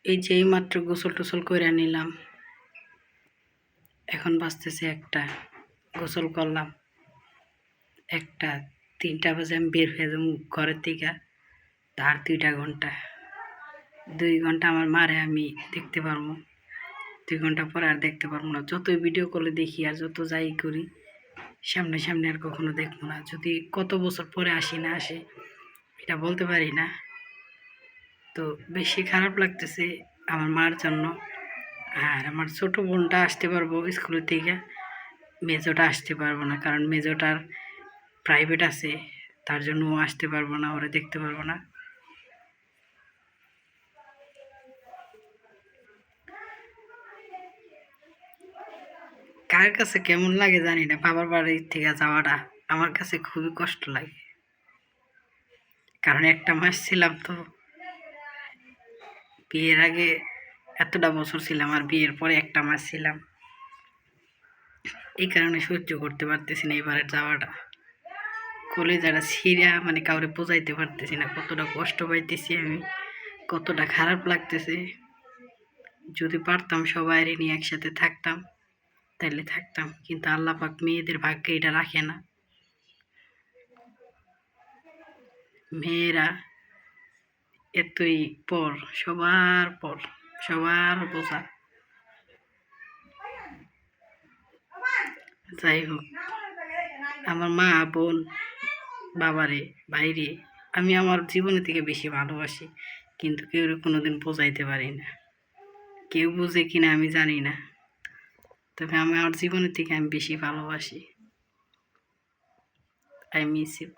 এই যে এইমাত্র গোসল টোসল করে নিলাম, এখন বাজতেছে 1টা। গোসল করলাম 1টা, 3টা বাজে আমি বের হয়ে যাবো ঘরের থেকে। তার 2টা ঘন্টা, 2 ঘন্টা আমার মারে আমি দেখতে পারবো। 2 ঘন্টা পরে আর দেখতে পারবো না। যতই ভিডিও কলে দেখি আর যত যাই করি, সামনে সামনে আর কখনো দেখবো না। যদি কত বছর পরে আসি না আসে এটা বলতে পারি না। তো বেশি খারাপ লাগতেছে আমার মার জন্য। আর আমার ছোট বোনটা আসতে পারবো স্কুল থেকে, মেজোটা আসতে পারবো না, কারণ মেজোটার প্রাইভেট আছে, তার জন্য ও আসতে পারবো না, ওরা দেখতে পারবো না। কার কাছে কেমন লাগে জানি না, বাবার বাড়ির থেকে যাওয়াটা আমার কাছে খুবই কষ্ট লাগে। কারণ 1টা মাস ছিলাম তো, বিয়ের আগে এতটা বছর ছিলাম আর বিয়ের পরে 1টা মাস ছিলাম, এই কারণে সহ্য করতে পারতেছি না এবারের যাওয়াটা। কলেজাটা ছিঁড়া মানে কাউরে বোঝাইতে পারতেছি না কতটা কষ্ট পাইতেছি আমি, কতটা খারাপ লাগতেছে। যদি পারতাম সবাই নিয়ে একসাথে থাকতাম তাইলে থাকতাম, কিন্তু আল্লাহ পাক মেয়েদের ভাগ্যে এটা রাখে না। মেয়েরা এতই পর, সবার বোঝা। যাই হোক, আমার মা বোন, বাবারে, ভাইরে আমি আমার জীবনের থেকে বেশি ভালোবাসি, কিন্তু কেউ কোনোদিন বোঝাইতে পারি না। কেউ বুঝে কিনা আমি জানি না, তবে আমি আমার জীবনের থেকে আমি বেশি ভালোবাসি। I miss you.